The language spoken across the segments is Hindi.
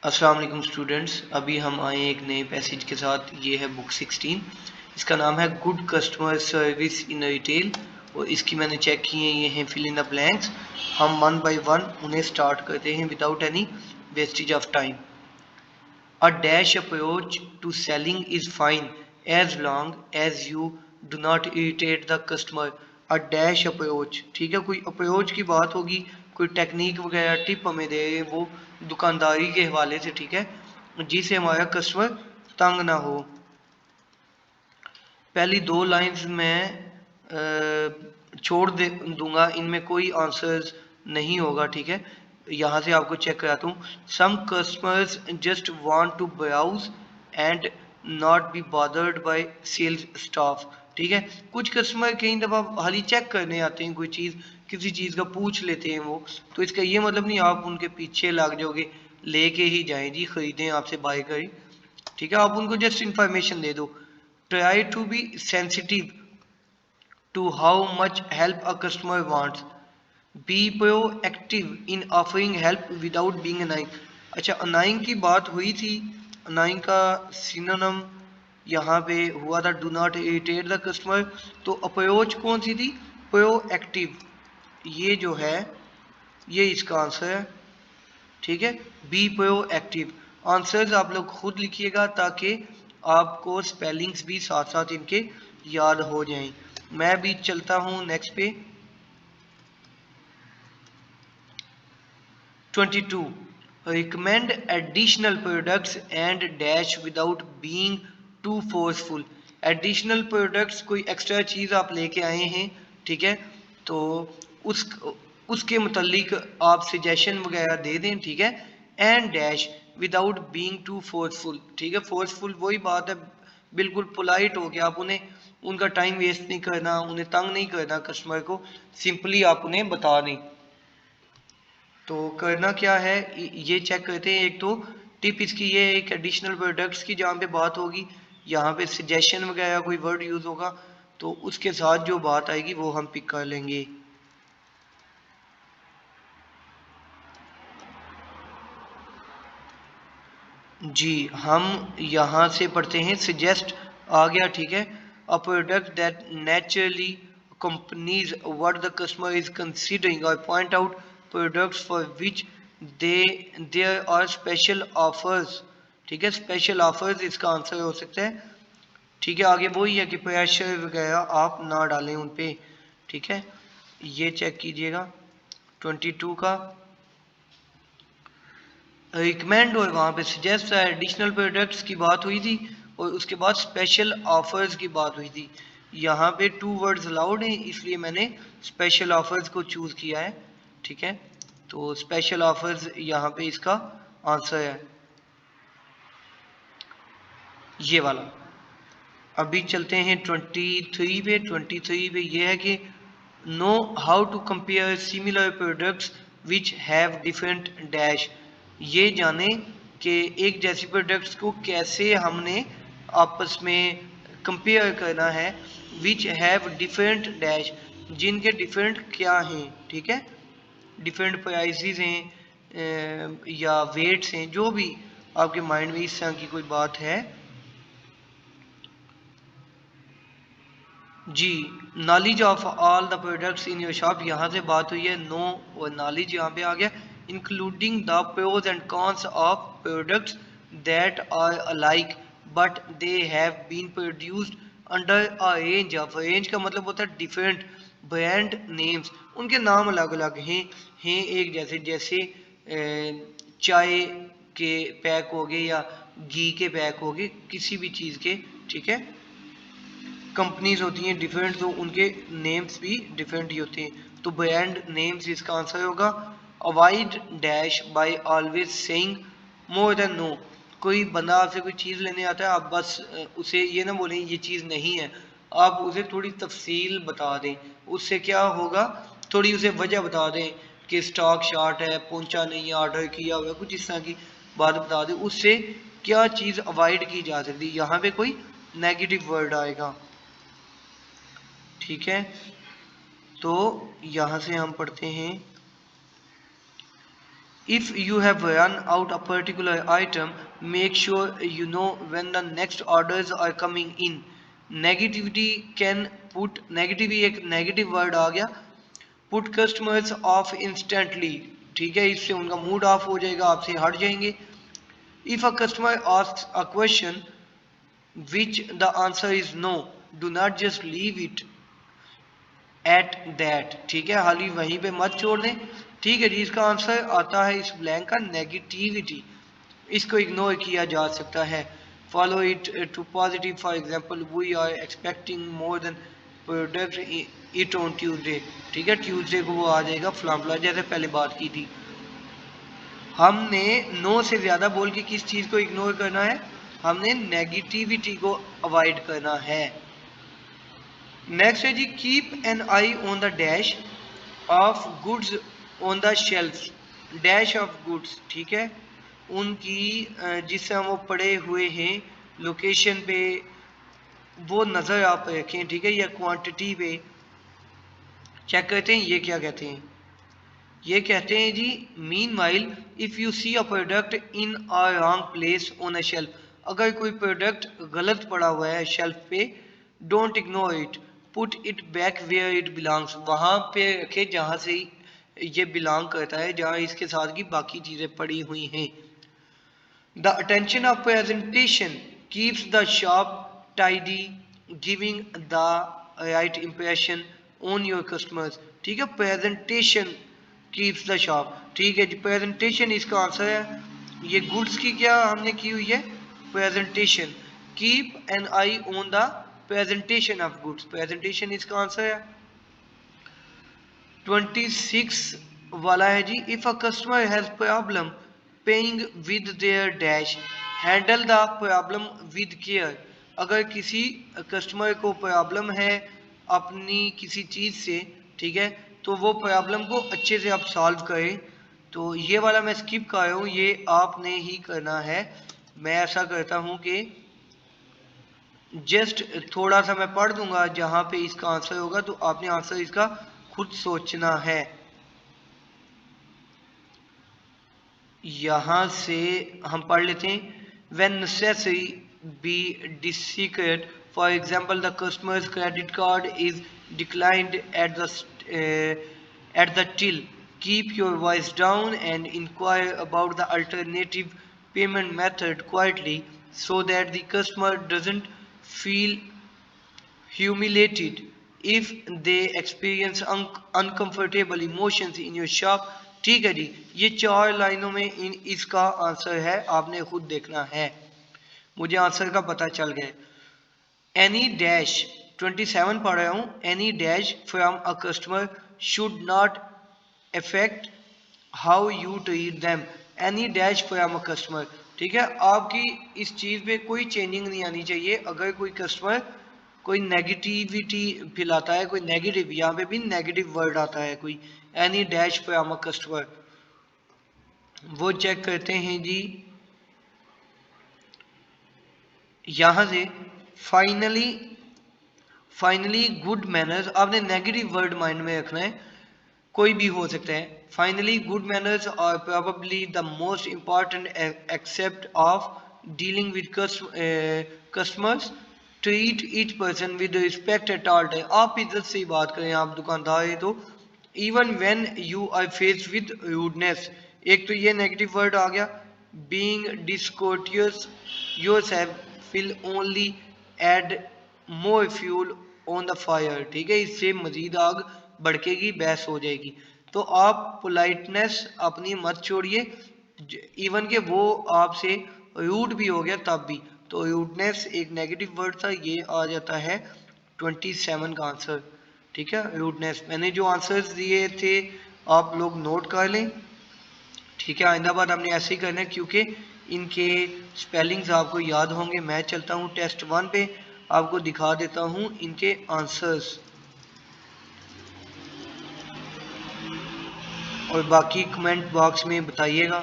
अस्सलाम वालेकुम स्टूडेंट्स। अभी हम आए एक नए पैसेज के साथ। ये है बुक 16। इसका नाम है good customer service in retail और इसकी मैंने चेक की है। ये हैं फिल इन द ब्लैंक्स। हम वन बाय वन उन्हें स्टार्ट करते हैं without any wastage of time. A dash approach to selling is fine as long as you do not irritate the customer. A dash approach, ठीक है, कोई अप्रोच की बात होगी, कोई टेक्निक वगैरह टिप हमें दे रहे हैं वो दुकानदारी के हवाले से, ठीक है, जिससे हमारा कस्टमर तंग ना हो। पहली दो लाइंस में छोड़ दे दूंगा, इनमें कोई आंसर्स नहीं होगा, ठीक है। यहाँ से आपको चेक कराता हूँ। Some customers just want to browse and not be bothered by sales staff, ठीक है। कुछ कस्टमर कई दफ़ा खाली चेक करने आते हैं, कोई चीज़ किसी चीज़ का पूछ लेते हैं वो, तो इसका ये मतलब नहीं आप उनके पीछे लग जाओगे, लेके ही जाएं जी, खरीदें आपसे बाय करें, ठीक है। आप उनको जस्ट इंफॉर्मेशन दे दो। Try to be sensitive to how much help a customer wants. Be proactive in offering help without being annoying. अच्छा, annoying की बात हुई थी। annoying का synonym यहाँ पे हुआ था do not irritate the customer। तो approach कौन सी थी? proactive। ये जो है ये इसका आंसर है, ठीक है। Be proactive. आंसर्स आप लोग खुद लिखिएगा ताकि आपको स्पेलिंग्स भी साथ साथ इनके याद हो जाएं। मैं भी चलता हूं नेक्स्ट पे। 22 recommend additional products and dash without being too forceful. Additional products कोई एक्स्ट्रा चीज़ आप लेके आए हैं, ठीक है, तो उस उसके मुतल्लिक आप सजेशन वगैरह दे दें, ठीक है। And dash without being too forceful, ठीक है। फोर्सफुल वही बात है, बिल्कुल पोलाइट हो गया, आप उन्हें उनका टाइम वेस्ट नहीं करना, उन्हें तंग नहीं करना कस्टमर को, सिंपली आप उन्हें बता दें। तो करना क्या है, ये चेक करते हैं। एक तो टिप इसकी ये है, एक एडिशनल प्रोडक्ट्स की जहाँ पे बात होगी, यहाँ पे सजेशन वगैरह कोई वर्ड यूज़ होगा तो उसके साथ जो बात आएगी वो हम पिक कर लेंगे। जी, हम यहाँ से पढ़ते हैं। सजेस्ट आ गया, ठीक है। A product that naturally companies what the customer is considering और point out products for which they there are special offers, ठीक है। स्पेशल ऑफर्स इसका आंसर हो सकता है, ठीक है। आगे वही है कि प्रेशर वगैरह आप ना डालें उन पे, ठीक है। ये चेक कीजिएगा 22 का रिकमेंड और वहाँ पे सजेस्ट एडिशनल प्रोडक्ट्स की बात हुई थी और उसके बाद स्पेशल ऑफर्स की बात हुई थी। यहाँ पे टू वर्ड्स अलाउड हैं इसलिए मैंने स्पेशल ऑफर्स को चूज़ किया है, ठीक है। तो स्पेशल ऑफर्स यहाँ पे इसका आंसर है, ये वाला। अभी चलते हैं 23 पे। 23 पे ये है कि know how to compare similar products which have different dash. ये जाने कि एक जैसी प्रोडक्ट्स को कैसे हमने आपस में कंपेयर करना है। विच हैव डिफरेंट डैश, जिनके डिफरेंट क्या हैं, ठीक है, डिफरेंट प्राइसेस हैं या वेट्स हैं, जो भी आपके माइंड में इस तरह की कोई बात है। जी, knowledge of all the products in your shop, यहाँ से बात हुई है। नो और नॉलेज यहाँ पे आ गया। Including the pros and cons of products that are alike but they have been produced under a range of. Range का मतलब होता है डिफरेंट ब्रांड नेम्स, उनके नाम अलग अलग हैं एक जैसे, जैसे चाय के पैक हो गए या घी के पैक हो गए, किसी भी चीज़ के, ठीक है। कंपनीज होती हैं डिफरेंट तो उनके नेम्स भी डिफरेंट ही होते हैं। तो ब्रांड नेम्स इसका आंसर होगा। Avoid dash by always saying more than no. कोई बंदा आपसे कोई चीज़ लेने आता है, आप बस उसे ये ना बोलें ये चीज़ नहीं है, आप उसे थोड़ी तफसील बता दें। उससे क्या होगा, थोड़ी उसे वजह बता दें कि स्टॉक शॉर्ट है, पहुंचा नहीं है, ऑर्डर किया हुआ है, कुछ इस तरह की बात बता दें। उससे क्या चीज़ अवॉइड की जा सकती है, यहाँ पे कोई नेगेटिव वर्ड आएगा, ठीक है। तो यहाँ से हम पढ़ते हैं If you have run out a particular item, make sure you know when the next orders are coming in. Negativity can put negative एक नेगेटिव वर्ड आ गया, पुट कस्टमर्स ऑफ इंस्टेंटली, ठीक है, इससे उनका मूड ऑफ हो जाएगा, आपसे हट जाएंगे. If a customer asks a question which the answer is no, do not just leave it at that, ठीक है, हाली वहीं पे मत छोड़ दें. ठीक है जी, इसका आंसर आता है इस ब्लैंक का नेगेटिविटी, इसको इग्नोर किया जा सकता है. Follow it to positive, for example we are expecting more than product it on Tuesday, ठीक है, ट्यूसडे को वो आ जाएगा फलां, जैसे पहले बात की थी. हमने नो से ज़्यादा बोल के किस चीज़ को इग्नोर करना है, हमने नेगेटिविटी को अवॉइड करना है. नेक्स्ट है जी, keep an eye on the dash of goods on the shelf, dash of goods, ठीक है, उनकी जिस तरह वो पड़े हुए हैं लोकेशन पे, वो नज़र आप रखें, ठीक है, या क्वांटिटी पे चेक करते हैं. ये क्या कहते हैं, ये कहते हैं जी, meanwhile if you see a product in a wrong place on a shelf, अगर कोई प्रोडक्ट गलत पड़ा हुआ है शेल्फ पे, don't ignore it, put it back where it belongs, वहाँ पे रखे जहाँ से ये बिलोंग करता है, जहाँ इसके साथ की बाकी चीज़ें पड़ी हुई हैं. The attention of presentation keeps the shop tidy, giving the right impression on your customers, ठीक है, प्रेजेंटेशन कीप्स द शॉप, ठीक है जी, प्रेजेंटेशन इसका आंसर है. ये गुड्स की क्या हमने की हुई है, presentation, keep an eye on the presentation of goods, presentation इसका आंसर है. 26 वाला है जी, if a customer has problem paying with their dash, handle the problem with care, अगर किसी कस्टमर को प्रॉब्लम है अपनी किसी चीज़ से, ठीक है, तो वो प्रॉब्लम को अच्छे से आप सॉल्व करें. तो ये वाला मैं स्किप कर रहा हूँ, ये आपने ही करना है. मैं ऐसा करता हूँ कि जस्ट थोड़ा सा मैं पढ़ दूंगा, जहाँ पे इसका आंसर होगा तो आपने आंसर इसका खुद सोचना है. यहाँ से हम पढ़ लेते हैं. when necessary be discreet, for example the customer's credit card is declined at the till, keep your voice down and inquire about the alternative payment method quietly so that the customer doesn't feel humiliated if they experience uncomfortable emotions in your shop. ठीक है जी, ये 4 लाइनों में इसका आंसर है, आपने खुद देखना है. मुझे आंसर का पता चल गया. एनी डैश 27 पढ़ रहा हूँ. Any dash from a customer should not affect how you treat them, any dash from a customer, ठीक है, आपकी इस चीज़ पे कोई चेंजिंग नहीं आनी चाहिए. अगर कोई कस्टमर कोई नेगेटिविटी फैलाता है, कोई नेगेटिव, यहाँ पे भी नेगेटिव वर्ड आता है कोई, any dash from a customer, वो चेक करते हैं जी. यहाँ से फाइनली गुड मैनर्स, आपने नेगेटिव वर्ड माइंड में रखना है, कोई भी हो सकता है. Finally good manners are probably the most important aspect of dealing with customers, treat each person with respect at all time, आप इज्जत से ही बात करें, आप दुकानदार हैं तो. Even when you are faced with rudeness, एक तो ये नेगेटिव वर्ड आ गया. Being discourteous yourself will only add more fuel on the fire, ठीक है, इससे मजीद आग भड़केगी, बहस हो जाएगी. तो आप पोलाइटनेस अपनी मत छोड़िए, इवन के वो आपसे रूड भी हो गया तब भी. तो रूडनेस एक नेगेटिव वर्ड था, ये आ जाता है 27 का आंसर, ठीक है, रूडनेस. मैंने जो आंसर्स दिए थे आप लोग नोट कर लें, ठीक है, आइंदा बार हमने ऐसे ही करना है क्योंकि इनके स्पेलिंग्स आपको याद होंगे. मैं चलता हूँ टेस्ट 1 पे, आपको दिखा देता हूँ इनके आंसर्स, और बाकी कमेंट बॉक्स में बताइएगा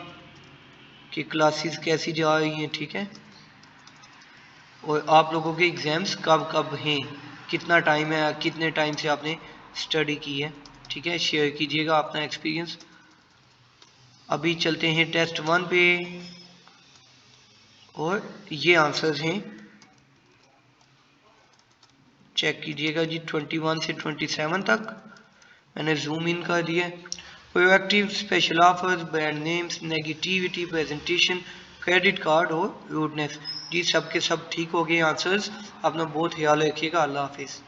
कि क्लासेस कैसी जा रही हैं, ठीक है, और आप लोगों के एग्ज़ाम्स कब कब हैं, कितना टाइम है, कितने टाइम से आपने स्टडी की है, ठीक है, शेयर कीजिएगा अपना एक्सपीरियंस. अभी चलते हैं टेस्ट 1 पे और ये आंसर्स हैं, चेक कीजिएगा जी। 21 से 27 तक मैंने जूम इन कर दिया। Proactive, special offers, brand names, negativity, presentation, credit card और रूडनेस, जी सब के सब ठीक हो गए आंसर्स। अपना बहुत ख्याल रखिएगा। अल्लाह हाफिज़।